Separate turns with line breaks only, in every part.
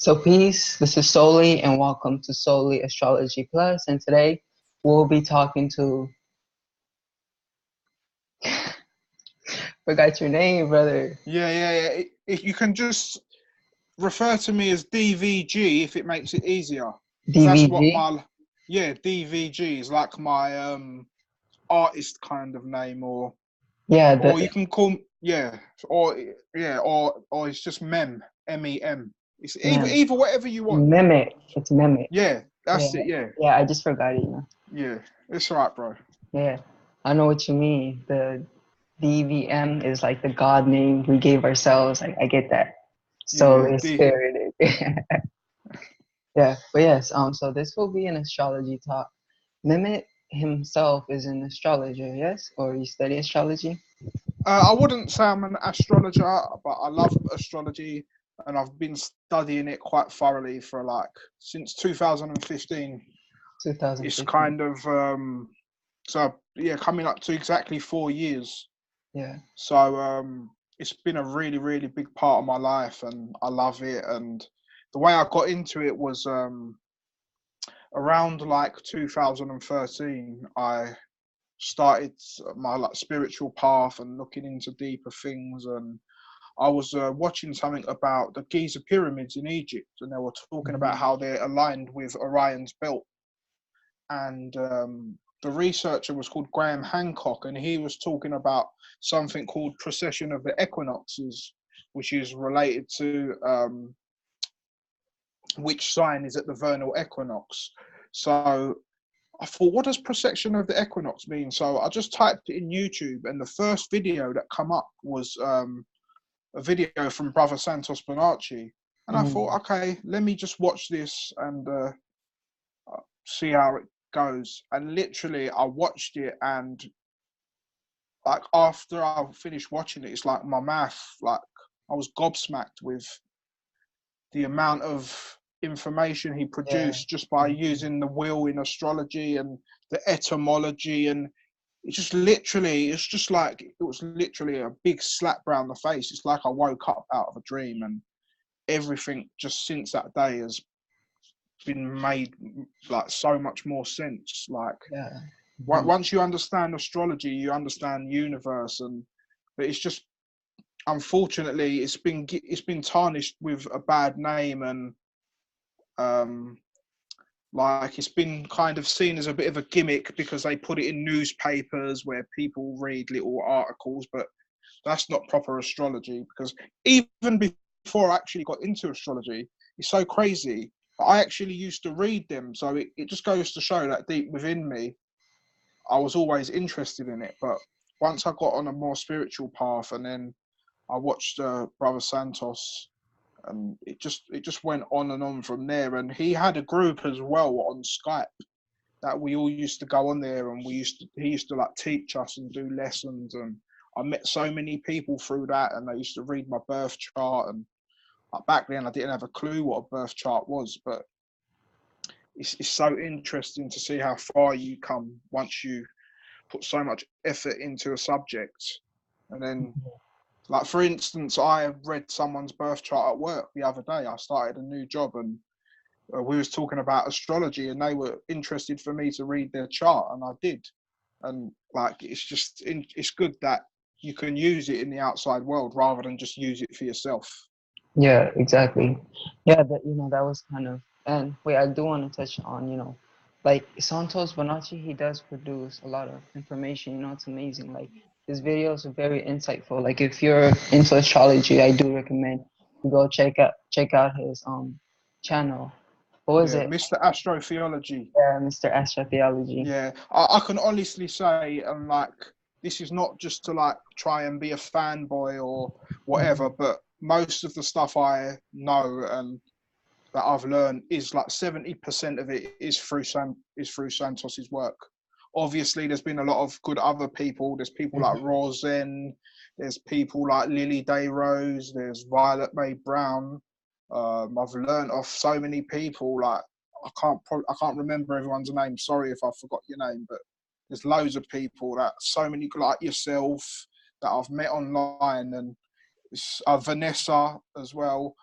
So peace, this is Soli and welcome to Soli Astrology Plus, and today we'll be talking to forgot your name, brother.
Yeah. If you can just refer to me as D.V.G if it makes it easier. Because that's what
D.V.G.
my D.V.G is like my artist kind of name, or
Yeah,
you can call or it's just MEM. It's either whatever you want.
Mimic. It's mimic.
Yeah, that's
Yeah.
it. Yeah.
Yeah, I just forgot it,
Yeah, it's alright, bro.
Yeah. I know what you mean. The DVM is like the God name we gave ourselves. I get that.
Yeah,
Soli spirited. Yeah. But yes, so this will be an astrology talk. Mimic himself is an astrologer, yes? Or you study astrology?
I wouldn't say I'm an astrologer, but I love astrology, and I've been studying it quite thoroughly for since 2015. It's
2015.
kind of coming up to exactly 4 years.
Yeah.
So it's been a really, really big part of my life, and I love it. And the way I got into it was around 2013. I started my spiritual path and looking into deeper things, and I was watching something about the Giza pyramids in Egypt, and they were talking about how they're aligned with Orion's belt. And the researcher was called Graham Hancock, and he was talking about something called precession of the equinoxes, which is related to which sign is at the vernal equinox. So I thought, what does precession of the equinox mean? So I just typed it in YouTube, and the first video that come up was a video from Brother Santos Bonacci. And I thought, okay, let me just watch this and see how it goes. And literally, I watched it, and after I finished watching it, it's like my mouth, I was gobsmacked with the amount of information he produced just by using the wheel in astrology and the etymology. And it was literally a big slap round the face. It's like I woke up out of a dream, and everything just since that day has been made so much more sense. Once you understand astrology, you understand universe, but it's just, unfortunately, it's been tarnished with a bad name, and it's been kind of seen as a bit of a gimmick because they put it in newspapers where people read little articles, but that's not proper astrology. Because even before I actually got into astrology, it's so crazy. I actually used to read them, so it just goes to show that deep within me, I was always interested in it. But once I got on a more spiritual path, and then I watched Brother Santos, and it just went on and on from there. And he had a group as well on Skype that we all used to go on there, and he used to teach us and do lessons. And I met so many people through that, and they used to read my birth chart. And back then I didn't have a clue what a birth chart was, but it's so interesting to see how far you come once you put so much effort into a subject. And then, for instance, I read someone's birth chart at work the other day. I started a new job, and we was talking about astrology, and they were interested for me to read their chart, and I did. And it's good that you can use it in the outside world rather than just use it for yourself.
Yeah, exactly. Yeah, that that was kind of, and wait, I do want to touch on, Santos Bonacci, he does produce a lot of information, it's amazing. His videos are very insightful. If you're into astrology, I do recommend you go check out his channel. What was it?
Mr. Astrotheology.
Yeah, Mr. Astrotheology.
Yeah, I can honestly say, and this is not just to try and be a fanboy or whatever, but most of the stuff I know and that I've learned is 70% of it is through Santos's work. Obviously, there's been a lot of good other people. There's people like Rosen, there's people like Lily Day Rose, there's Violet May Brown. I've learned off so many people. I can't remember everyone's name. Sorry if I forgot your name, but there's loads of people so many like yourself that I've met online, and Vanessa as well.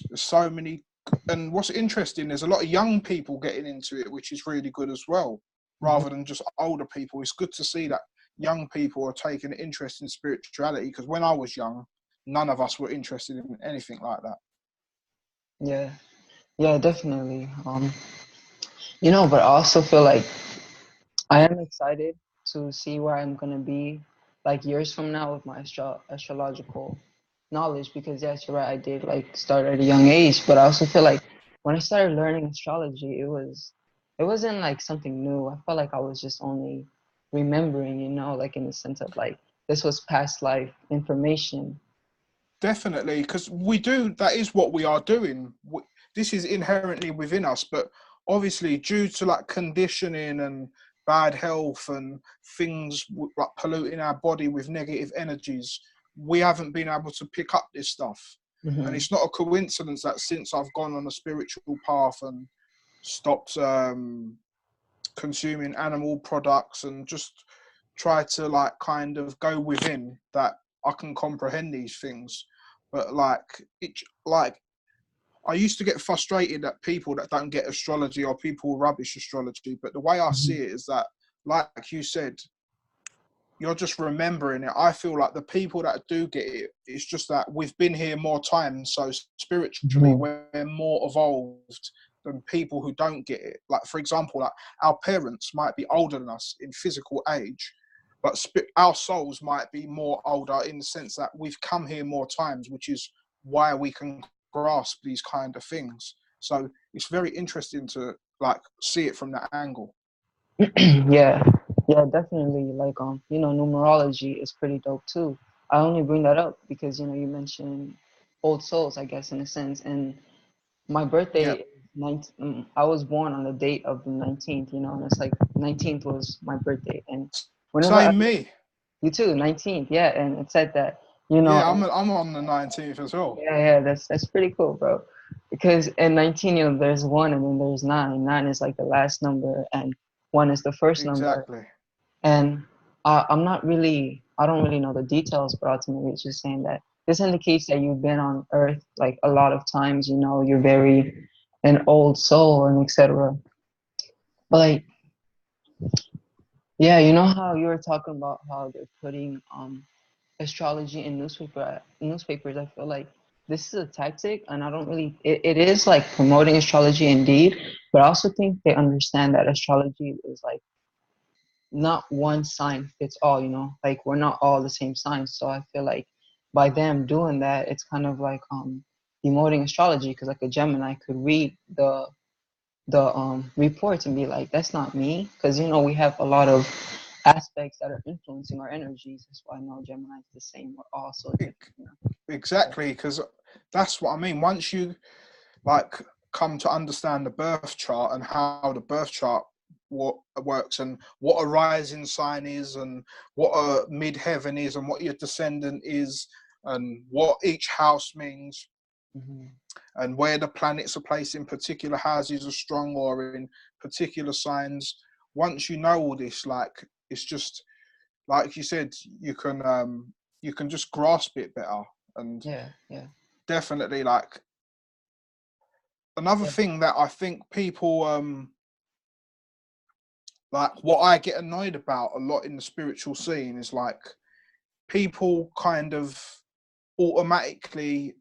There's so many, and what's interesting, there's a lot of young people getting into it, which is really good as well,
Mhm.
rather than just older people. It's good to see that young people are taking an interest in spirituality, because when I was young, none of us were interested in anything like that.
Yeah, yeah, definitely. But I also feel like I am excited to see where I'm gonna be like years from now with my astrological knowledge, because yes, you're right, I did like start at a young age, but I also feel like when I started learning astrology, it wasn't like something new. I felt like I was just only remembering, like in the sense of like this was past life information.
Definitely, because that is what we are doing. This is inherently within us, but obviously, due to like conditioning and bad health and things like polluting our body with negative energies, we haven't been able to pick up this stuff. And
Hmm.
it's not a coincidence that since I've gone on a spiritual path and stopped consuming animal products and just try to like kind of go within, that I can comprehend these things. But like I used to get frustrated at people that don't get astrology or people rubbish astrology. But the way I see
Hmm.
it is that, like you said, you're just remembering it. I feel like the people that do get it, it's just that we've been here more time, so spiritually
Hmm.
we're more evolved than people who don't get it. Like for example, like our parents might be older than us in physical age, but our souls might be more older in the sense that we've come here more times, which is why we can grasp these kind of things. So it's very interesting to like see it from that angle.
Yeah, yeah, definitely. Like, numerology is pretty dope too. I only bring that up because, you mentioned old souls, I guess, in a sense. And my birthday
Yeah,
is 19, I was born on the date of the 19th, and it's like 19th was my birthday. And whenever
same me.
you too, 19th, yeah. And it said that,
Yeah,
and
I'm on the 19th as well.
yeah, yeah, that's pretty cool, bro. Because in 19, there's one and then there's nine. Nine is like the last number, and one is the first number.
Exactly.
And I don't really know the details, but ultimately it's just saying that this indicates that you've been on Earth like a lot of times, you're very an old soul and etc. But like, yeah, you know how you were talking about how they're putting astrology in newspapers. I feel like this is a tactic, and I don't really. It is like promoting astrology indeed, but I also think they understand that astrology is like not one sign fits all, like we're not all the same signs. So I feel like by them doing that, it's kind of like demoting astrology, because like a Gemini could read the reports and be like, that's not me, because we have a lot of aspects that are influencing our energies. That's why I know Gemini is the same. We're all so different. So,
Exactly, because that's what I mean. Once you like come to understand the birth chart and how the birth chart what works and what a rising sign is and what a midheaven is and what your descendant is and what each house means
mhm.
and where the planets are placed in particular houses are strong or in particular signs. Once you know all this, like it's just like you said, you can just grasp it better. And
Yeah, yeah,
definitely like another
yeah.
thing that I think people like what I get annoyed about a lot in the spiritual scene is like people kind of automatically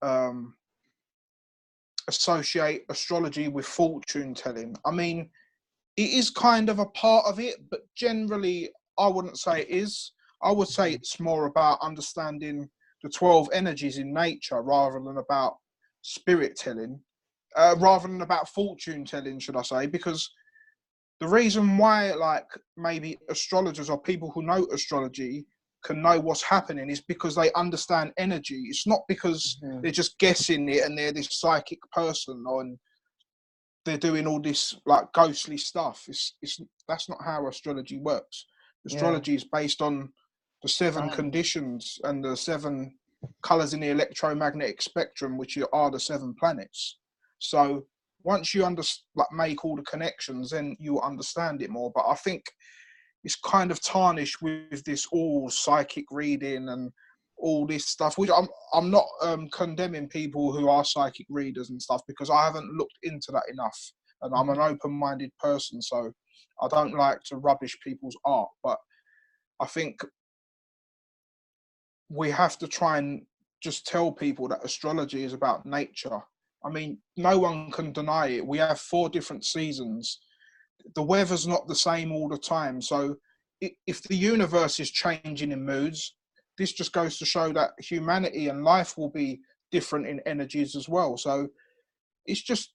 associate astrology with fortune telling. I mean, it is kind of a part of it, but generally I wouldn't say it is. I would say
Mhm.
it's more about understanding the 12 energies in nature rather than about spirit telling, rather than about fortune telling, should I say, because the reason why like maybe astrologers or people who know astrology can know what's happening is because they understand energy. It's not because
Mhm.
they're just guessing it and they're this psychic person and they're doing all this like ghostly stuff. It's That's not how astrology works.
Yeah,
Astrology is based on the seven
science.
conditions and the seven colors in the electromagnetic spectrum, which are the seven planets. So once you like make all the connections, then you understand it more. But I think it's kind of tarnished with this all psychic reading and all this stuff, which I'm not condemning people who are psychic readers and stuff, because I haven't looked into that enough, and I'm an open-minded person, so I don't like to rubbish people's art. But I think we have to try and just tell people that astrology is about nature. I mean, no one can deny it. We have 4 different seasons. The weather's not the same all the time. So if the universe is changing in moods, this just goes to show that humanity and life will be different in energies as well. So it's just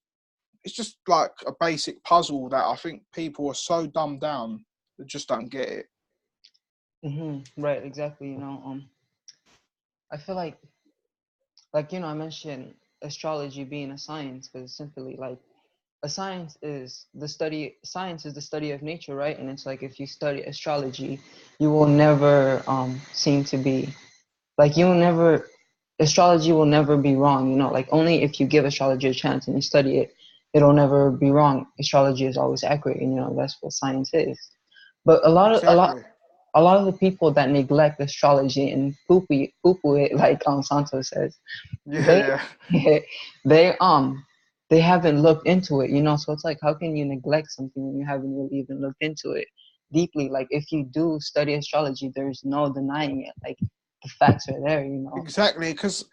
like a basic puzzle that I think people are so dumbed down that just don't get it.
Right, exactly. I feel like I mentioned astrology being a science because simply like a science is the study of nature, right? And it's like if you study astrology, you will never seem to be like you will never astrology will never be wrong, like only if you give astrology a chance and you study it, it'll never be wrong. Astrology is always accurate, and that's what science is. But a lot of a lot
Exactly.
a lot of the people that neglect astrology and poo-poo it, like Santos says,
Yeah,
they
yeah.
they they haven't looked into it, so it's like how can you neglect something when you haven't really even looked into it deeply? Like if you do study astrology, there's no denying it. Like the facts are there.
Exactly, because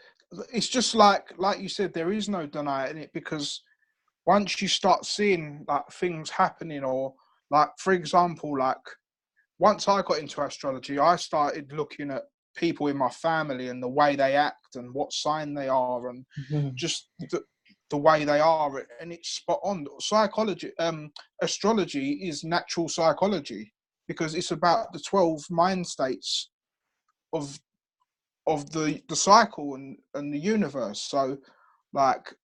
it's just like you said, there is no denying it, because once you start seeing like things happening, or like for example, like once I got into astrology, I started looking at people in my family and the way they act and what sign they are, and
Mhm.
just the way they are, and it's spot on. Psychology, astrology is natural psychology, because it's about the 12 mind states of the cycle and the universe. So like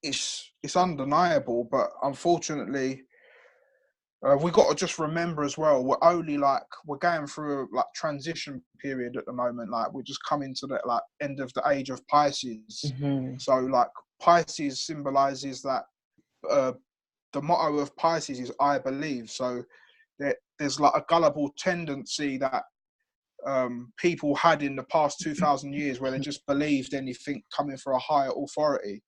it's undeniable, but unfortunately we got to just remember as well, we're going through a like transition period at the moment. Like we're just coming to the like end of the age of Pisces.
Mhm.
So like Pisces symbolizes that uh, the motto of Pisces is I believe. So there's like a gullible tendency that people had in the past 2,000 years, where they just believed anything coming from a higher authority.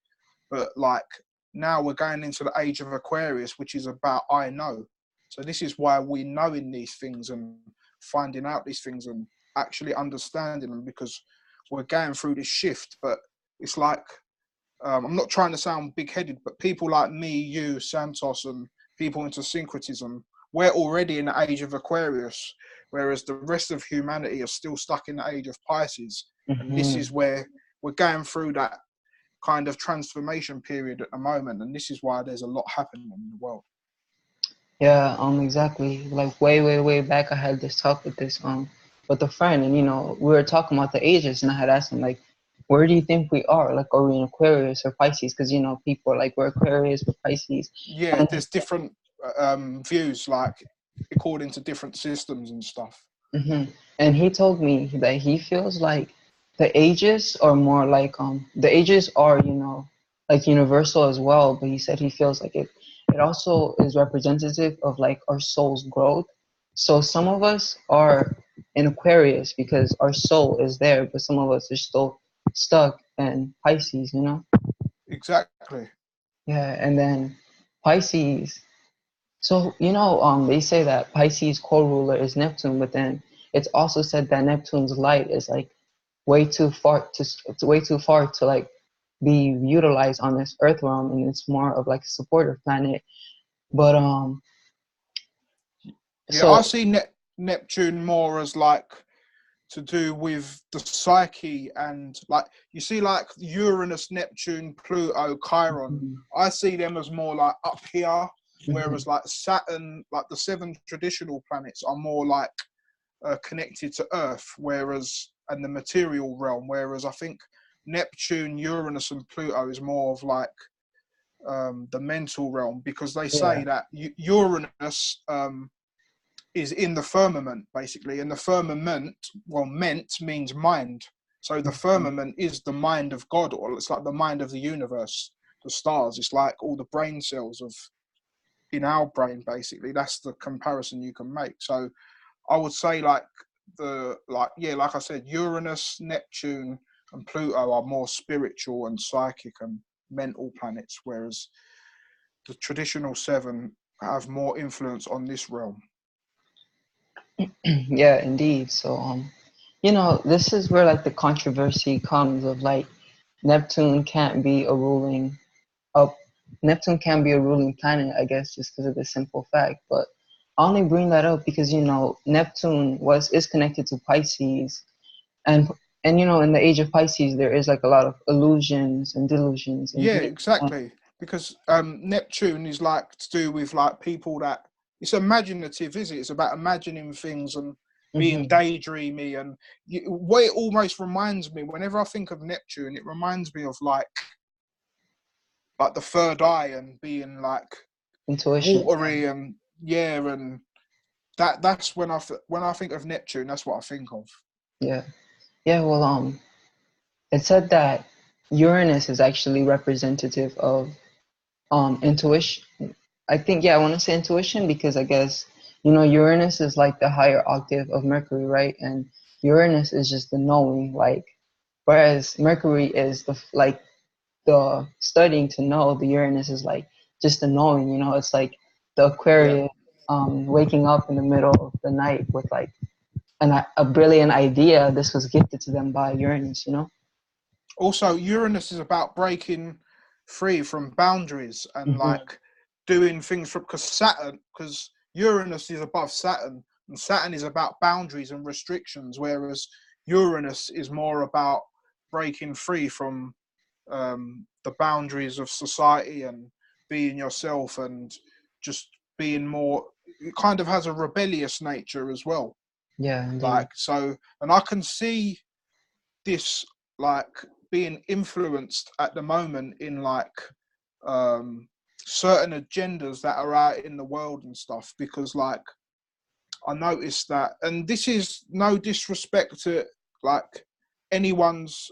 But like now we're going into the age of Aquarius, which is about I know. So this is why we knowing these things and finding out these things and actually understanding them, because we're going through this shift. But it's like I'm not trying to sound big-headed, but people like me, you, Santos, and people into syncretism, we're already in the age of Aquarius, whereas the rest of humanity are still stuck in the age of Pisces. And this
Mhm.
is where we're going through that kind of transformation period at the moment, and this is why there's a lot happening in the world.
Yeah, exactly. Like way back, I had this talk with a friend, and we were talking about the ages, and I had asked him like, where do you think we are? Like, are we in Aquarius or Pisces? Because people are like we're Aquarius, we're Pisces,
Yeah,
and
there's different views, like according to different systems and stuff.
hmm and he told me that he feels like the ages are more like the ages are like universal as well, but he said he feels like it also is representative of like our soul's growth. So some of us are in Aquarius because our soul is there, but some of us are still stuck in Pisces.
Exactly.
Yeah, and then Pisces. So, they say that Pisces co-ruler is Neptune, but then it's also said that Neptune's light is like it's way too far to like be utilized on this Earth realm, and it's more of like a supportive planet. But
Yeah, I
so
see Neptune more as like to do with the psyche, and like you see like Uranus, Neptune, Pluto, Chiron.
Mhm,
I see them as more like up here,
mhm,
whereas like Saturn, like the 7 traditional planets, are more like connected to Earth, whereas and the material realm. Whereas I think Neptune, Uranus, and Pluto is more of like the mental realm, because they
yeah,
say that Uranus is in the firmament basically, and the firmament, well, ment means mind. So the
mhm,
firmament is the mind of God, or it's like the mind of the universe, the stars. It's like all the brain cells of in our brain basically. That's the comparison you can make. So I would say like like I said, Uranus, Neptune, and Pluto are more spiritual and psychic and mental planets, whereas the traditional seven have more influence on this realm.
Yeah, indeed. So, you know, this is where like the controversy comes of like Neptune can't be a ruling up. Neptune can be a ruling planet, I guess, just because of the simple fact. But I only bring that up because you know Neptune is connected to Pisces, and you know in the age of Pisces there is like a lot of illusions and delusions and
Yeah,
dreams.
exactly. Because Neptune is like to do with like people that it's imaginative, is it? It's about imagining things and being
Mm-hmm.
daydreamy, and what it almost reminds me. Whenever I think of Neptune, it reminds me of like the third eye and being like
Intuition.
watery and yeah, and that's when I think of Neptune, that's what I think of.
Yeah. Yeah. Well, it said that Uranus is actually representative of intuition. I think, yeah, I want to say intuition because I guess you know Uranus is like the higher octave of Mercury, right? And Uranus is just the knowing, like, whereas Mercury is like the studying to know. The Uranus is like just the knowing, you know. It's like the
Yeah.
Aquarius waking up in the middle of the night with like a brilliant idea. This was gifted to them by Uranus, you know.
Also, Uranus is about breaking free from boundaries and
Hmm.
like doing things from because Uranus is above Saturn, and Saturn is about boundaries and restrictions, whereas Uranus is more about breaking free from the boundaries of society and being yourself and just being more. It kind of has a rebellious nature as well.
Yeah, indeed.
Like so, and I can see this like being influenced at the moment in like um certain agendas that are out in the world and stuff, because like I noticed that, and this is no disrespect to like anyone's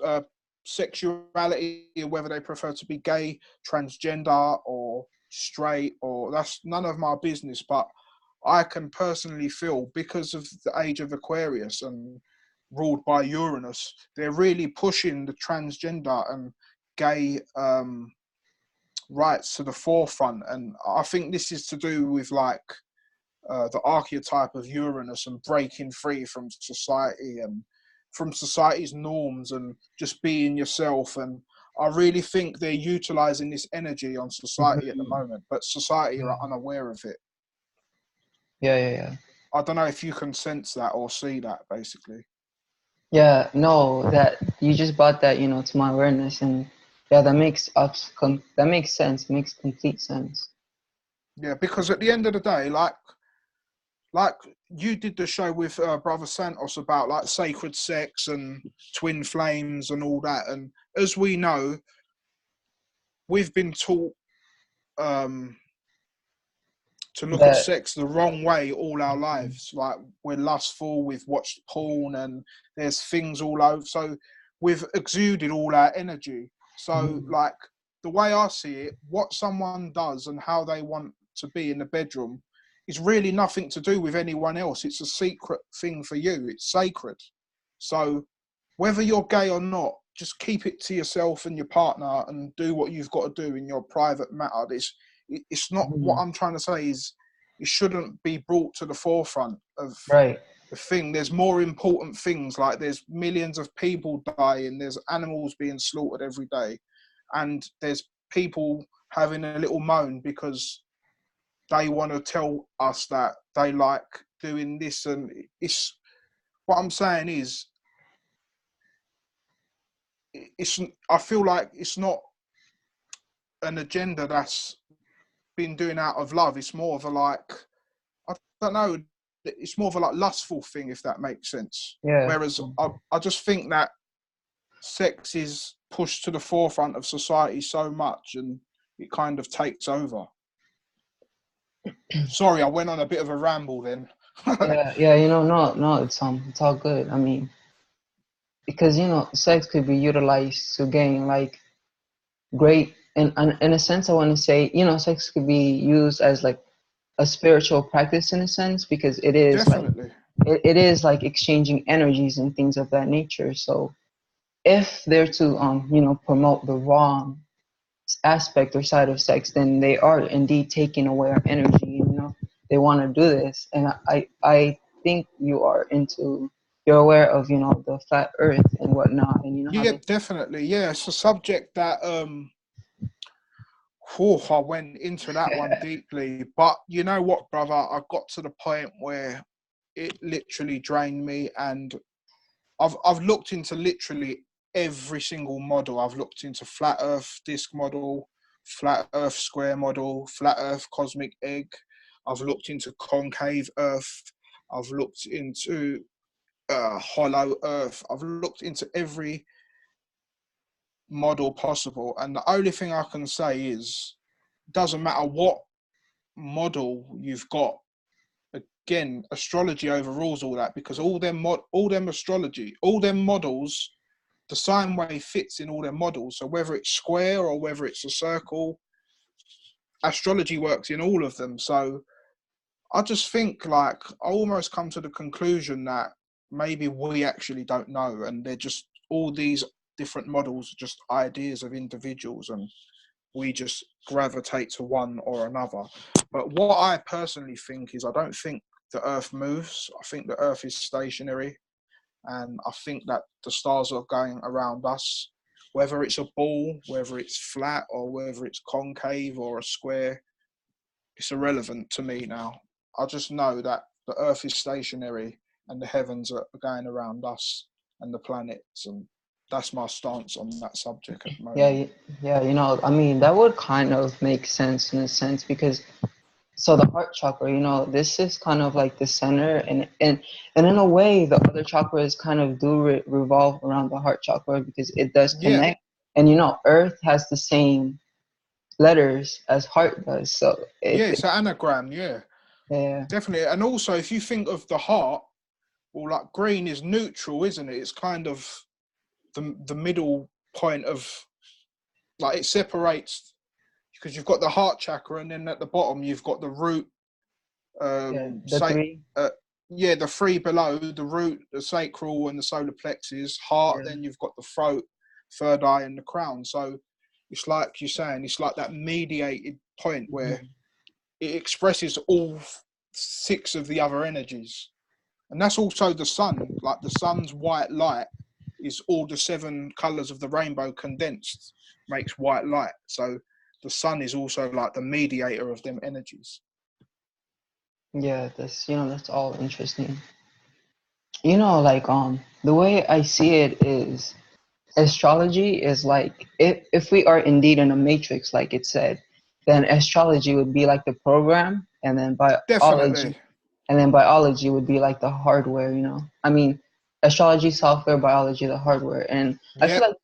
sexuality, or whether they prefer to be gay, transgender, or straight, or that's none of my business. But I can personally feel, because of the age of Aquarius and ruled by Uranus, they're really pushing the transgender and gay rights to the forefront. And I think this is to do with like the archetype of Uranus and breaking free from society and from society's norms and just being yourself. And I really think they're utilizing this energy on society at the
Hmm.
moment, but society are unaware of it.
Yeah, yeah, yeah.
I don't know if you can sense that or see that, basically.
Yeah, no, that you just brought that, you know, to my awareness, and yeah, that makes sense, makes complete sense.
Yeah, because at the end of the day, like you did the show with brother Santos about like sacred sex and twin flames and all that, and as we know, we've been taught um, to look at
That
sex the wrong way all our lives. Like we're lustful, we've watched porn, and there's things all over. So we've exuded all our energy. So
Mhm.
like the way I see it, what someone does and how they want to be in the bedroom is really nothing to do with anyone else. It's a secret thing for you. It's sacred. So whether you're gay or not, just keep it to yourself and your partner and do what you've got to do in your private matter. It's not, what
Mhm.
I'm trying to say is it shouldn't be brought to the forefront of
Right.
the thing. There's more important things, like there's millions of people dying, there's animals being slaughtered every day, and there's people having a little moan because they want to tell us that they like doing this. And it's, what I'm saying is, it's, I feel like it's not an agenda that's been doing out of love. It's more of a like, I don't know, it's more of a like lustful thing, if that makes sense.
Yeah.
Whereas I just think that sex is pushed to the forefront of society so much, and it kind of takes over. Sorry, I went on a bit of a ramble then.
Yeah, yeah, you know, no, no, it's all good. I mean, because you know, sex could be utilized to gain like great, in a sense, I want to say, you know, sex could be used as like a spiritual practice in a sense because it is like
Definitely.
it is like exchanging energies and things of that nature. So if they're to promote the wrong aspect or side of sex, then they are indeed taking away our energy. They want to do this, and I think you're aware of the flat Earth and whatnot, and how
Yeah,
they.
definitely. Yeah, it's a subject that I went into that one deeply. But you know what, brother? I got to the point where it literally drained me, and I've looked into literally every single model. I've looked into flat Earth disc model, flat Earth square model, flat Earth cosmic egg. I've looked into concave Earth. I've looked into hollow Earth. I've looked into every model possible, and the only thing I can say is, doesn't matter what model you've got. Again, astrology overrules all that, because all them astrology, all them models, the sine wave fits in all their models. So whether it's square or whether it's a circle, astrology works in all of them. So I just think, like, I almost come to the conclusion that maybe we actually don't know, and they're just all these different models, just ideas of individuals, and we just gravitate to one or another. But what I personally think is, I don't think the Earth moves. I think the Earth is stationary, and I think that the stars are going around us. Whether it's a ball, whether it's flat, or whether it's concave or a square, it's irrelevant to me now. I just know that the Earth is stationary and the heavens are going around us and the planets, and that's my stance on that subject at the
Yeah,
moment.
yeah, I mean, that would kind of make sense in a sense, because so the heart chakra, this is kind of like the center, and in a way the other chakras kind of do revolve around the heart chakra, because it does
Yeah,
connect. And Earth has the same letters as heart does, so
yeah,
it
it's an anagram, yeah,
yeah,
definitely. And also, if you think of the heart, well, like green is neutral, isn't it? It's kind of the middle point of, like, it separates, because you've got the heart chakra, and then at the bottom you've got the root,
yeah, the
say,
three.
uh, yeah, the three below, the root, the sacral, and the solar plexus, heart.
Yeah.
Then you've got the throat, third eye, and the crown. So it's like you're saying, it's like that mediated point where
Mhm.
it expresses all six of the other energies. And that's also the sun. Like, the sun's white light is all the seven colors of the rainbow condensed, makes white light. So the sun is also like the mediator of them energies.
Yeah, that's all interesting. Like the way I see it is, astrology is like, if we are indeed in a matrix, like it said, then astrology would be like the program,
Definitely.
and then biology would be like the hardware. I mean, astrology, software, biology, the hardware. And I feel
Yep.
like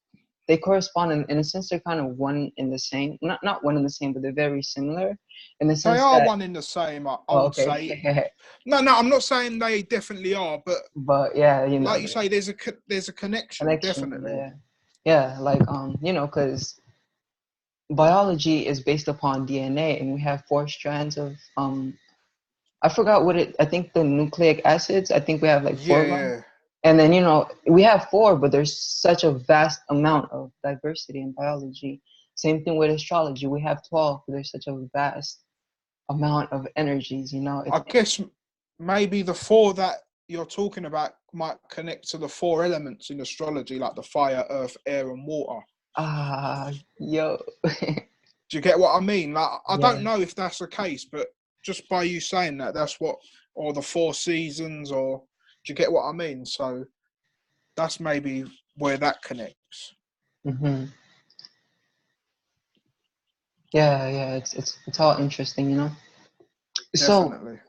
they correspond in a sense. They're kind of one in the same. Not one in the same, but they're very similar in the
They
sense
are
that.
one in the same, I
Oh,
would
okay.
say. No, I'm not saying they definitely are, but
But yeah,
like you
the
say, there's a connection,
connection.
definitely.
Yeah, yeah. Like because biology is based upon DNA, and we have four strands of I forgot what it. I think the nucleic acids. I think we have like four
Yeah,
of them.
yeah.
And then we have four, but there's such a vast amount of diversity in biology. Same thing with astrology. We have 12, but there's such a vast amount of energies. It's
I guess maybe the four that you're talking about might connect to the four elements in astrology, like the fire, earth, air, and water.
yo,
Do you get what I mean? Like, I
yeah.
don't know if that's the case, but just by you saying that, that's what, or the four seasons, or do you get what I mean? So that's maybe where that connects.
hmm Yeah, yeah. It's all interesting. So
Definitely.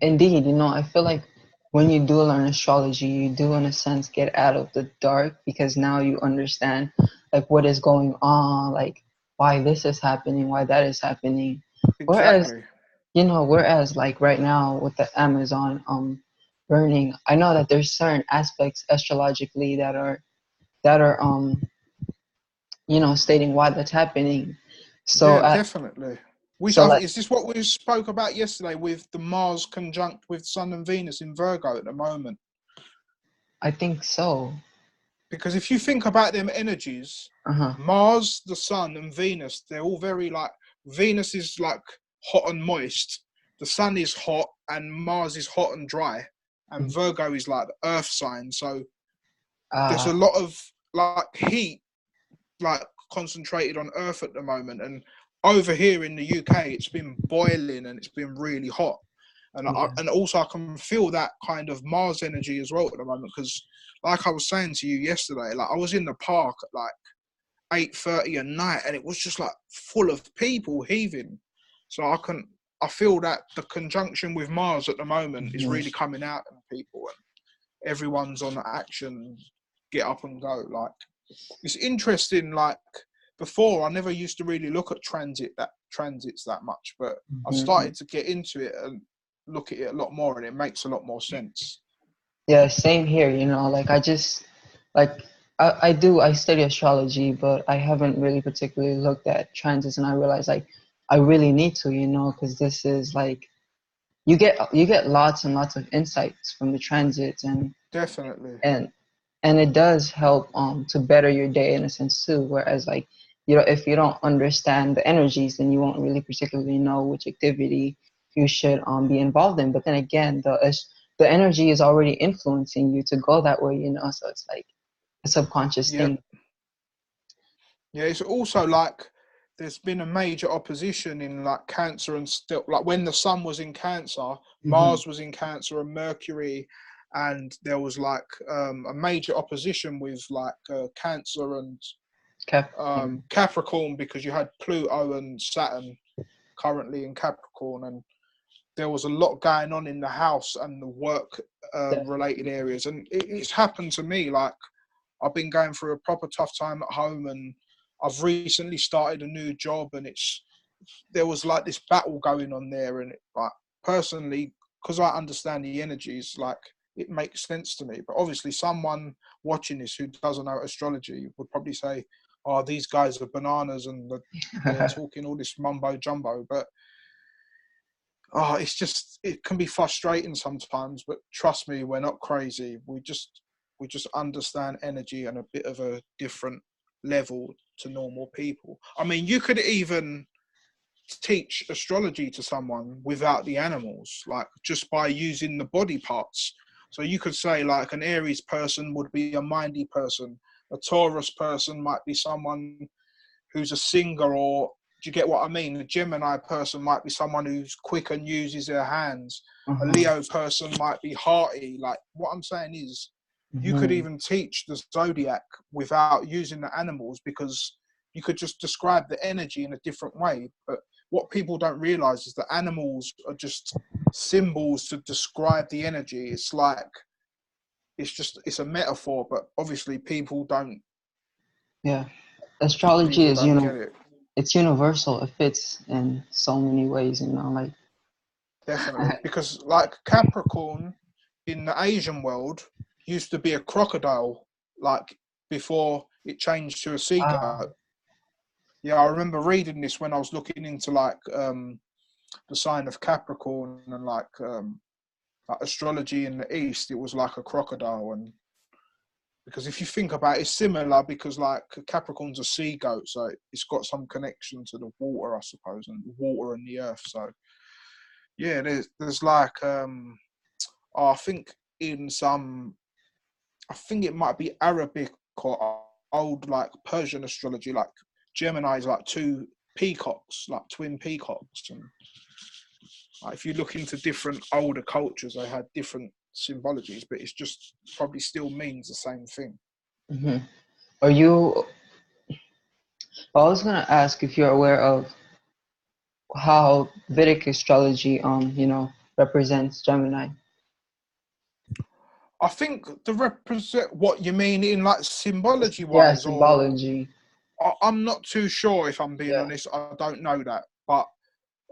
indeed, I feel like when you do learn astrology, you do, in a sense, get out of the dark, because now you understand like what is going on, like why this is happening, why that is happening. Whereas,
Exactly.
whereas like right now with the Amazon burning, I know that there's certain aspects astrologically that are stating why that's happening. So
Yeah,
at
definitely.
So like,
Is this what we spoke about yesterday with the Mars conjunct with Sun and Venus in Virgo at the moment?
I think so.
Because if you think about them energies,
Uh-huh.
Mars, the Sun, and Venus, they're all very like, Venus is like hot and moist, the Sun is hot, and Mars is hot and dry, and
Mhm.
Virgo is like the earth sign. So there's a
Ah,
lot of like heat, like concentrated on Earth at the moment. And over here in the UK, it's been boiling and it's been really hot.
yeah.
And also I can feel that kind of Mars energy as well at the moment, because like I was saying to you yesterday, like I was in the park at like 8:30 at night and it was just like full of people heaving. So I feel that the conjunction with Mars at the moment is
Mhm.
really coming out in people, and everyone's on action, get up and go. Like it's interesting. Like before, I never used to really look at transits that much, but I
Mhm.
started to get into it and look at it a lot more, and it makes a lot more sense.
Yeah, same here, like I just like I study astrology, but I haven't really particularly looked at transits, and I realize like I really need to, because this is like you get lots and lots of insights from the transits,
Definitely.
and and it does help to better your day in a sense too. Whereas like if you don't understand the energies, then you won't really particularly know which activity you should be involved in. But then again, the energy is already influencing you to go that way, so it's like a subconscious
Yep.
thing.
Yeah, it's also like there's been a major opposition in like Cancer and still like when the Sun was in Cancer,
Hmm.
Mars was in Cancer and Mercury, and there was like a major opposition with like Cancer and
Capricorn.
Capricorn, because you had Pluto and Saturn currently in Capricorn, and there was a lot going on in the house and the work related areas, and it's happened to me. Like I've been going through a proper tough time at home, and I've recently started a new job, and there was like this battle going on there, and like personally, because I understand the energies, like it makes sense to me. But obviously, someone watching this who doesn't know astrology would probably say, "Oh, these guys are bananas and they're talking all this mumbo jumbo." But it can be frustrating sometimes. But trust me, we're not crazy. We just understand energy on a bit of a different level to normal people. I mean, you could even teach astrology to someone without the animals, like just by using the body parts. So you could say like an Aries person would be a mindy person, a Taurus person might be someone who's a singer, or do you get what I mean? A Gemini person might be someone who's quick and uses their hands. A
Uh-huh.
Leo person might be hearty. Like what I'm saying is you could
Hmm.
even teach the zodiac without using the animals, because you could just describe the energy in a different way. But what people don't realize is that animals are just symbols to describe the energy. It's a metaphor, but obviously
Yeah, astrology
people
is
don't get it.
it's universal. It fits in so many ways, like
Definitely, because like Capricorn in the Asian world used to be a crocodile, like before it changed to a sea
ah,
goat. Yeah, I remember reading this when I was looking into like the sign of Capricorn and like astrology in the East. It was like a crocodile, and because if you think about it, it's similar because like Capricorn's a sea goat, so it's got some connection to the water, I suppose, and water and the earth. So yeah, there's like I think in some, I think it might be Arabic or old like Persian astrology, like Gemini is like two peacocks, like twin peacocks, and like, if you look into different older cultures, they had different symbologies, but it's just probably still means the same thing.
hmm. Are you? Well, I was gonna ask if you're aware of how Vedic astrology, represents Gemini.
I think to represent what you mean in like symbology
Yeah,
wise, or
symbology.
I'm not too sure if I'm being
Yeah.
honest. I don't know that, but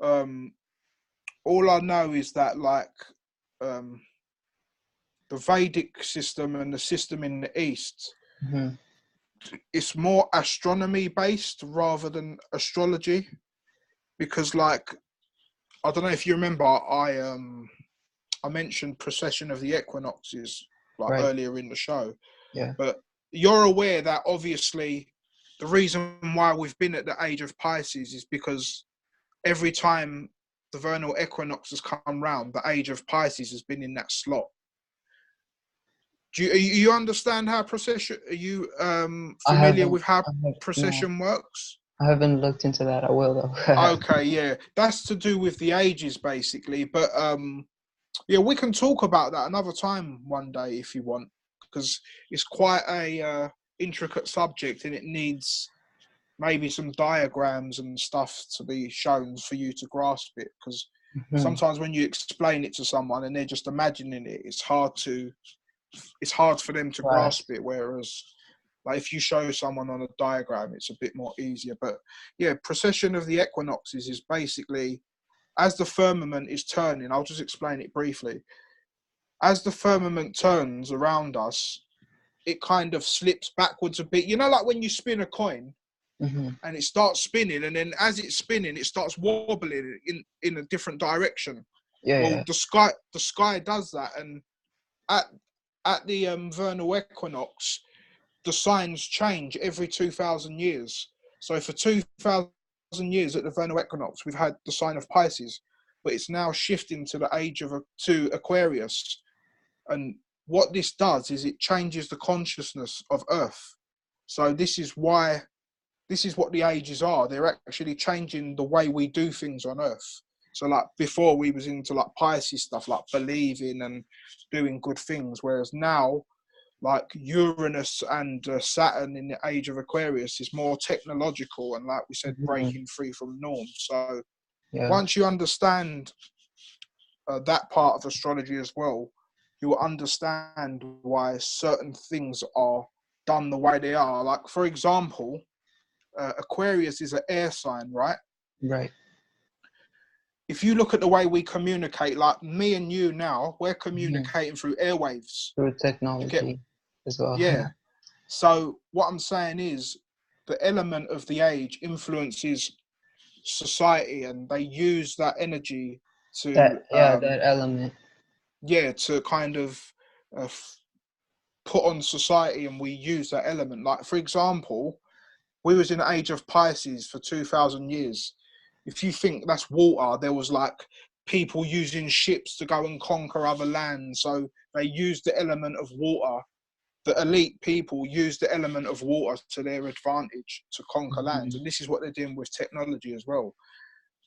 um, all I know is that like um, the Vedic system and the system in the East,
Hmm.
it's more astronomy based rather than astrology, because like, I don't know if you remember, I mentioned precession of the equinoxes like
Right.
earlier in the show,
Yeah.
but you're aware that obviously the reason why we've been at the age of Pisces is because every time the vernal equinox has come round, the age of Pisces has been in that slot. Do you understand how precession? Are you
I
familiar
haven't.
with how
No,
precession works?
I haven't looked into that. I will though.
Okay, yeah, that's to do with the ages basically. But yeah, we can talk about that another time one day if you want, because it's quite a intricate subject and it needs maybe some diagrams and stuff to be shown for you to grasp it. Because
Mhm.
sometimes when you explain it to someone and they're just imagining it, it's hard for them to
Right.
grasp it. Whereas, like if you show someone on a diagram, it's a bit more easier. But yeah, precession of the equinoxes is basically as the firmament is turning. I'll just explain it briefly. As the firmament turns around us, it kind of slips backwards a bit. You know, like when you spin a coin
Mhm.
and it starts spinning, and then as it's spinning, it starts wobbling in a different direction.
Yeah.
Well,
Yeah.
the sky does that, and at the vernal equinox, the signs change every 2,000 years. So for 2,000 years at the vernal equinox, we've had the sign of Pisces, but it's now shifting to the age of to Aquarius. And what this does is it changes the consciousness of Earth. So this is what the ages are. They're actually changing the way we do things on Earth. So like before we was into like Pisces stuff, like believing and doing good things, whereas now like Uranus and Saturn in the age of Aquarius is more technological and, like we said,
Mhm.
breaking free from norms. So
Yeah.
once you understand that part of astrology as well, you will understand why certain things are done the way they are. Like, for example, Aquarius is an air sign, right?
Right.
If you look at the way we communicate, like me and you now, we're
Mhm.
communicating through airwaves.
Through
You get,
technology as well.
yeah. So what I'm saying is the element of the age influences society, and they use that energy to
That element.
to kind of uh, put on society, and we use that element. Like for example, we was in the age of Pisces for 2,000 years. If you think that's water, there was like people using ships to go and conquer other lands, so they used the element of water. The elite people use the element of water to their advantage to conquer lands.
Mhm.
And this is what they're doing with technology as well.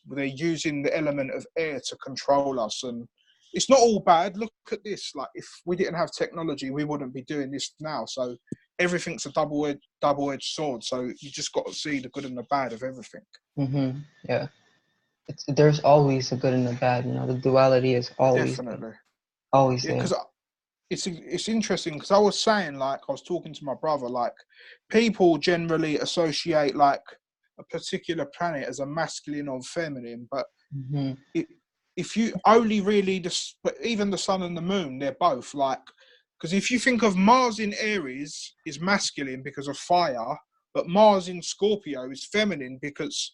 They're using the element of air to control us. And it's not all bad. Look at this. Like if we didn't have technology, we wouldn't be doing this now. So everything's a double-edged sword. So you just got to see the good and the bad of everything.
Mhm. Yeah. There's always a good and a bad. The duality is always there.
Definitely.
Always
Yeah,
there.
because it's interesting because I was saying, like, I was talking to my brother, like, people generally associate like a particular planet as a masculine or feminine, but
Mhm.
it, if you only really just, but even the sun and the moon, they're both like, because if you think of Mars in Aries is masculine because of fire, but Mars in Scorpio is feminine because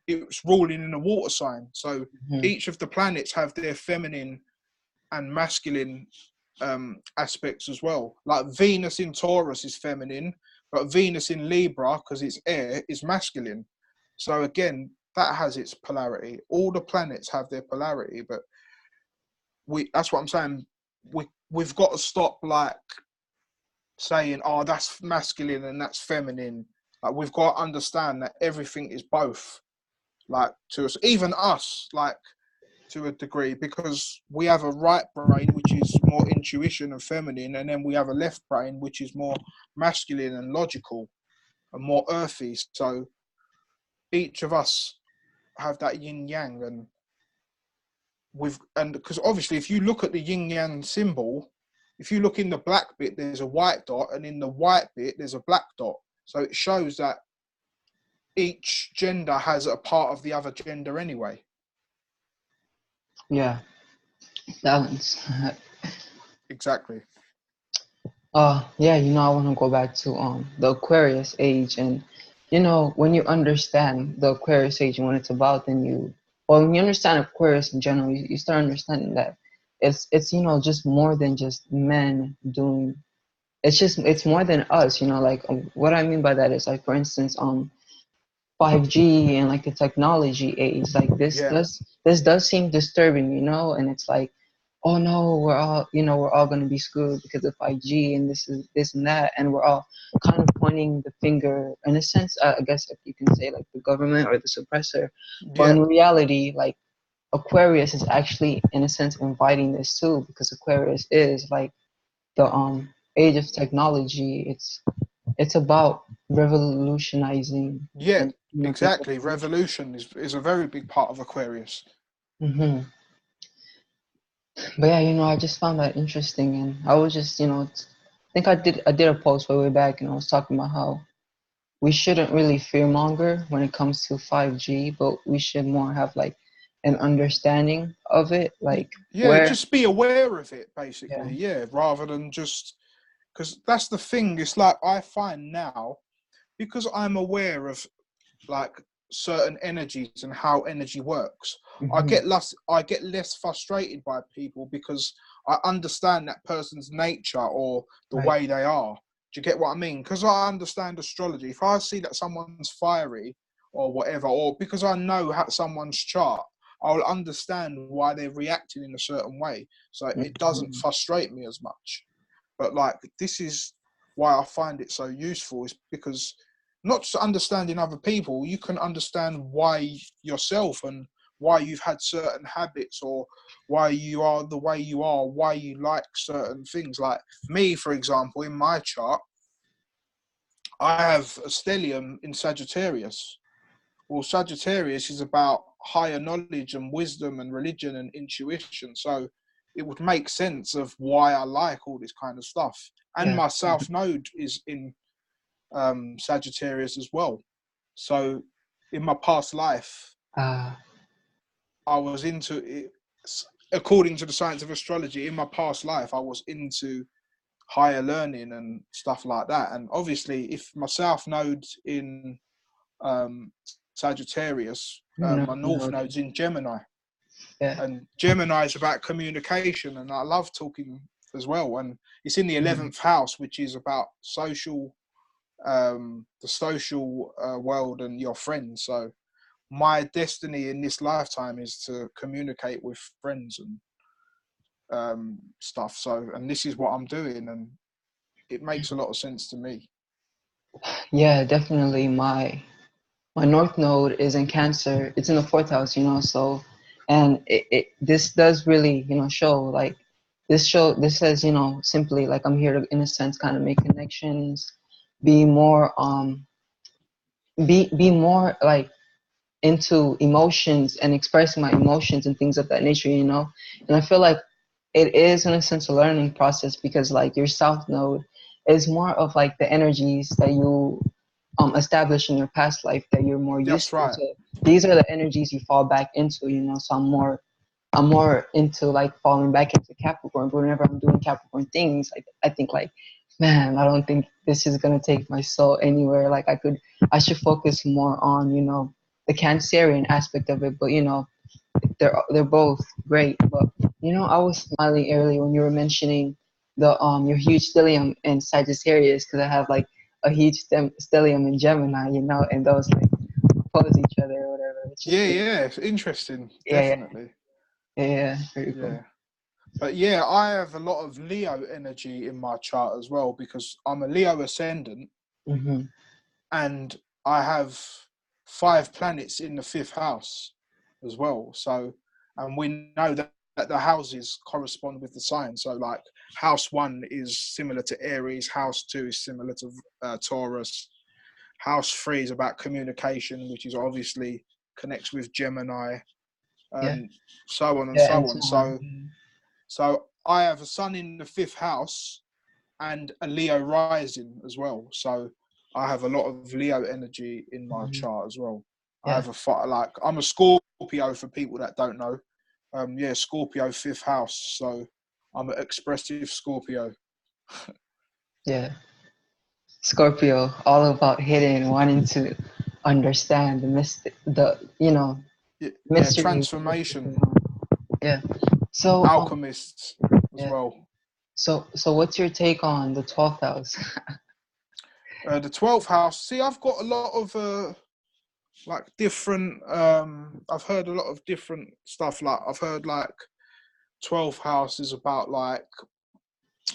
it's ruling in a water sign. So
Mhm.
each of the planets have their feminine and masculine aspects as well. Like Venus in Taurus is feminine, but Venus in Libra, because it's air, is masculine. So again, that has its polarity. All the planets have their polarity, but that's what I'm saying. We've got to stop like saying, oh, that's masculine and that's feminine. Like we've got to understand that everything is both. Like to us, even us, like to a degree, because we have a right brain which is more intuition and feminine, and then we have a left brain which is more masculine and logical and more earthy. So each of us have that yin yang, and because obviously if you look at the yin yang symbol, if you look in the black bit there's a white dot, and in the white bit there's a black dot. So it shows that each gender has a part of the other gender anyway.
Yeah. Balance.
Exactly.
Yeah. I want to go back to the Aquarius age, and you know, when you understand the Aquarius age and what it's about, then well, when you understand Aquarius in general, you start understanding that it's you know, just more than just men doing. It's more than us, you know. Like what I mean by that is like, for instance, 5G and like the technology age, like
Yeah,
this does seem disturbing, you know. And it's like, oh no, we're all gonna be screwed because of 5G and this and that, and we're all kind of pointing the finger in a sense. I guess if you can say like the government or the suppressor, but
yeah,
in reality, like Aquarius is actually in a sense inviting this too, because Aquarius is like the age of technology. It's about revolutionizing
yeah.
and you know things of
Exactly.
that nature.
Revolution is a very big part of Aquarius.
Hmm. But yeah, you know, I just found that interesting, and I was just, you know, I think I did a post way back, and I was talking about how we shouldn't really fearmonger when it comes to 5G, but we should more have like an understanding of it, like
Yeah,
where,
just be aware of it,
yeah,
basically. Yeah, rather than just because that's the thing. It's like I find now because I'm aware of like certain energies and how energy works.
hmm,
I get less frustrated by people because I understand that person's nature or the
right,
way they are. Do you get what I mean? Because I understand astrology. If I see that someone's fiery or whatever, or because I know how someone's chart, I'll understand why they're reacting in a certain way. So it doesn't
hmm,
frustrate me as much. But like this is why I find it so useful is because not just understanding other people, you can understand why yourself and why you've had certain habits or why you are the way you are, why you like certain things. Like me, for example, in my chart, I have a stellium in Sagittarius. Well, Sagittarius is about higher knowledge and wisdom and religion and intuition. So it would make sense of why I like all this kind of stuff. And
yeah,
my South Node is in Sagittarius as well. So in my past life,
ah,
I was into it. According to the science of astrology, in my past life, I was into higher learning and stuff like that. And obviously, if my South Node's in Sagittarius,
no,
my North
no,
Node's in Gemini.
yeah,
And Gemini is about communication, and I love talking as well. And it's in the
mhm.
11th house, which is about the social world and your friends. So my destiny in this lifetime is to communicate with friends and stuff. So, and this is what I'm doing, and it makes a lot of sense to me.
Yeah, definitely. My North Node is in Cancer. It's in the fourth house, you know. So, and this does really, you know, show like this says, you know, simply like I'm here to, in a sense, kind of make connections, be more be more like into emotions and expressing my emotions and things of that nature, you know. And I feel like it is in a sense a learning process, because like your South Node is more of like the energies that you establish in your past life that you're more
That's
used to.
right.
So these are the energies you fall back into, you know. So I'm more into like falling back into Capricorn. But whenever I'm doing Capricorn things, I think like, man, I don't think this is gonna take my soul anywhere. Like I should focus more on, you know, the Cancerian aspect of it. But you know, they're both great. But you know, I was smiling earlier when you were mentioning the your huge stellium in Sagittarius, because I have like a huge stellium in Gemini, you know, and those like oppose each other or whatever. It's just
Yeah,
pretty,
yeah, it's interesting,
yeah,
definitely.
yeah, yeah, very cool.
Yeah. But yeah, I have a lot of Leo energy in my chart as well because I'm a Leo ascendant
Hmm.
and I have 5 planets in the 5th house as well. So, and we know that the houses correspond with the sign. So, like, house 1 is similar to Aries, house 2 is similar to Taurus, house 3 is about communication, which is obviously connects with Gemini,
Yeah,
and so on and
yeah, and
so
so
on.
on.
So I have a sun in the 5th house and a Leo rising as well. So I have a lot of Leo energy in my
Hmm.
chart as well. I
Yeah,
have like I'm a Scorpio for people that don't know. Yeah, Scorpio 5th house. So I'm an expressive Scorpio.
yeah. Scorpio, all about hidden, wanting to understand the mystic, the
Yeah,
mystery of what's
transformation,
going on. Yeah. So
alchemists as
yeah.
well.
So what's your take on the 12th house?
The 12th house. See, I've got a lot of like different. I've heard a lot of different stuff. Like I've heard like 12th house is about like,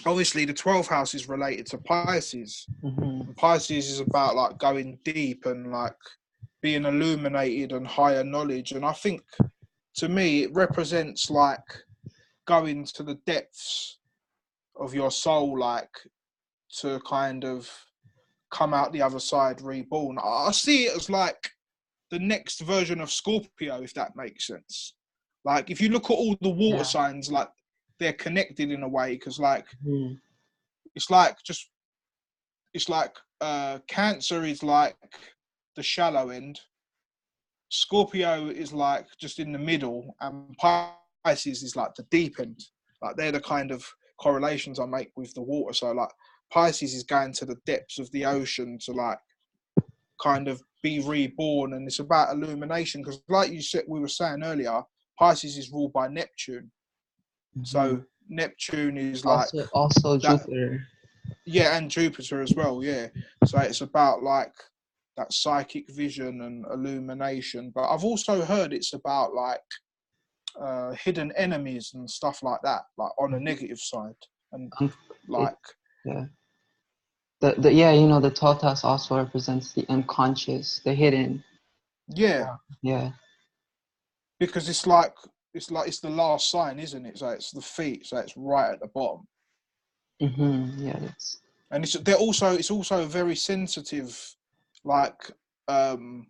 obviously the 12th house is related to Pisces,
Hmm.
and Pisces is about like going deep and like being illuminated and higher knowledge. And I think to me it represents like going to the depths of your soul, like to kind of come out the other side reborn. I see it as like the next version of Scorpio, if that makes sense. Like if you look at all the water
Yeah.
signs, like they're connected in a way, because like
Hmm.
it's like just it's like Cancer is like the shallow end, Scorpio is like just in the middle, and Pisces is like the deep end. Like they're the kind of correlations I make with the water. So like Pisces is going to the depths of the ocean to like kind of be reborn, and it's about illumination, because like you said, we were saying earlier, Pisces is ruled by Neptune.
Hmm.
So Neptune is like
Also
that,
Jupiter.
yeah, and Jupiter as well, yeah. So it's about like that psychic vision and illumination. But I've also heard it's about like hidden enemies and stuff like that, like on a negative side, and
Um, it,
like
yeah. The 12th house also represents the unconscious, the hidden.
yeah,
Yeah.
because it's the last sign, isn't it? So it's the feet, so it's right at the bottom,
Yeah, that's
and it's also a very sensitive, like um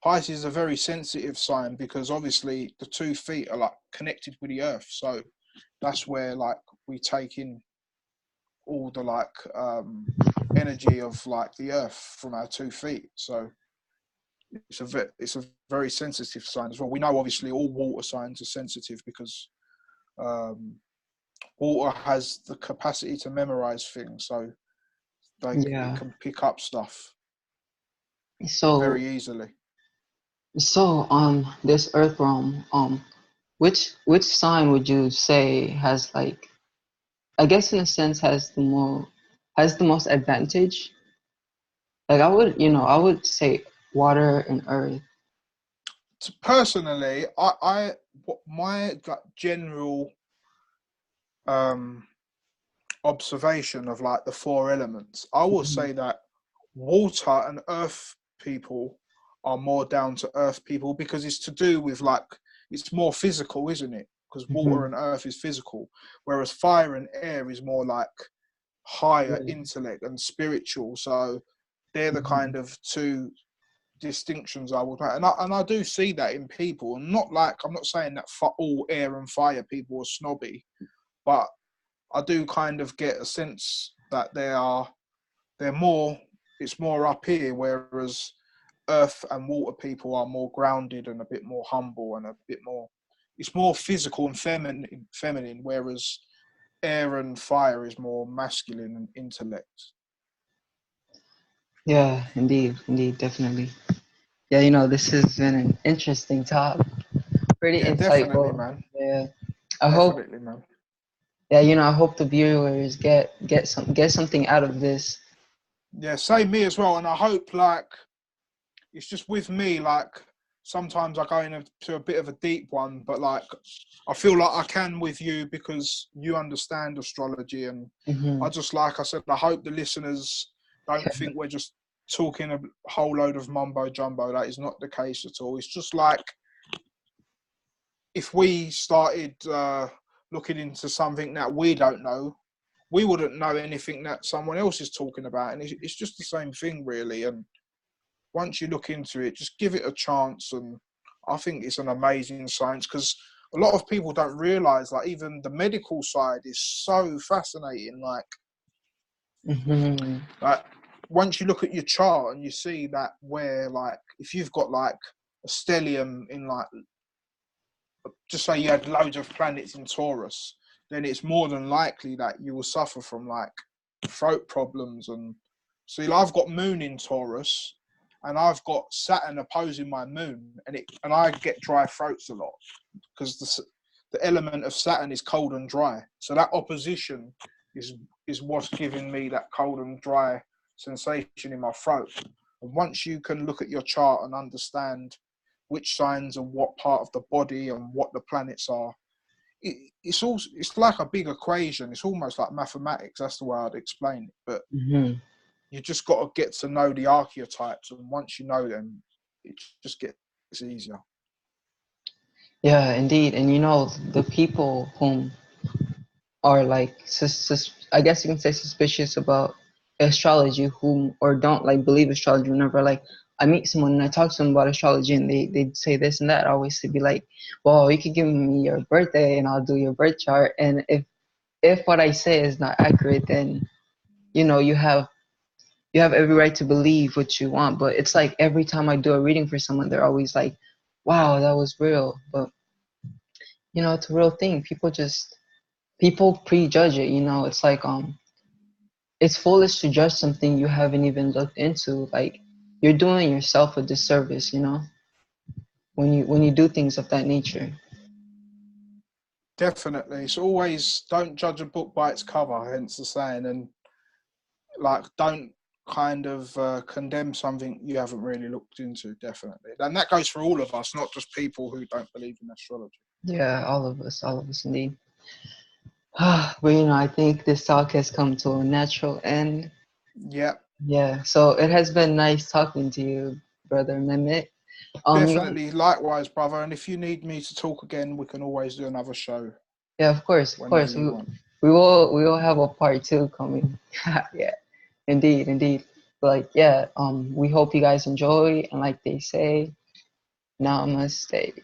Pisces is a very sensitive sign, because obviously the 2 feet are like connected with the earth, so that's where like we take in all the like energy of like the earth from our 2 feet. So it's a very sensitive sign as well. We know obviously all water signs are sensitive because um, water has the capacity to memorize things, so like it
yeah.
can pick up stuff
So
very easily.
this earth realm, which sign would you say has like, I guess in a sense has the most advantage? Like I would say water and earth.
So personally, I what my like general um, observation of like the 4 elements, I will
Mhm.
say that water and earth people are more down to earth people, because it's to do with like it's more physical, isn't it? Because water
Mhm.
and earth is physical, whereas fire and air is more like higher
Yeah.
intellect and spiritual. So they're the
Mhm.
kind of two distinctions I would make, and I do see that in people. And not like I'm not saying that for all air and fire people are snobby, but I do kind of get a sense that they're more it's more up here, whereas earth and water people are more grounded and a bit more humble and a bit more it's more physical and feminine, whereas air and fire is more masculine and intellect.
Yeah, indeed, definitely. Yeah, this has been an interesting talk. Pretty
Yeah, definitely,
insightful.
man.
Yeah. I hope
Definitely, man.
yeah, I hope the viewers get something out of this.
Yeah, same me as well. And I hope like it's just with me, like sometimes I go into a bit of a deep one, but like I feel like I can with you because you understand astrology. And
Hmm.
I just, like I said, I hope the listeners don't think we're just talking a whole load of mumbo jumbo. That is not the case at all. It's just like if we started looking into something that we don't know, we wouldn't know anything that someone else is talking about. And it's just the same thing, really. And once you look into it, just give it a chance. And I think it's an amazing science, because a lot of people don't realize, like, even the medical side is so fascinating.
Hmm.
Like once you look at your chart and you see that where, like, if you've got like a stellium in, like, just say you had loads of planets in Taurus, then it's more than likely that you will suffer from like throat problems and See, I've got Moon in Taurus, and I've got Saturn opposing my Moon, and I get dry throats a lot because the element of Saturn is cold and dry. So that opposition is what's giving me that cold and dry sensation in my throat. And once you can look at your chart and understand which signs and what part of the body and what the planets are, it's like a big equation. It's almost like mathematics. That's the way I'd explain it. But you just got to get to know the archetypes, and once you know them, it just gets easier.
Yeah, indeed. And you know, the people whom are like, I guess you can say suspicious about astrology, whom or don't like believe astrology. Whenever like I meet someone and I talk to them about astrology and they say this and that, I always be like, well, you can give me your birthday and I'll do your birth chart. And if what I say is not accurate, then you know you have every right to believe what you want. But it's like every time I do a reading for someone, they're always like, wow, that was real. But you know, it's a real thing. People prejudge it, you know. It's like it's foolish to judge something you haven't even looked into. Like you're doing yourself a disservice, you know, when you do things of that nature.
Definitely. It's always don't judge a book by its cover, hence the saying, and like don't kind of condemn something you haven't really looked into. Definitely. And that goes for all of us, not just people who don't believe in astrology.
Yeah, all of us indeed. But you know, I think this talk has come to a natural end.
Yeah.
Yeah, so it has been nice talking to you, brother Mehmet. You
Definitely. Likewise, brother. And if you need me to talk again, we can always do another show
yeah, of course, of
whenever
course.
you want.
We will have a part two coming. Yeah, indeed, indeed. But yeah, we hope you guys enjoy, and like they say, namaste.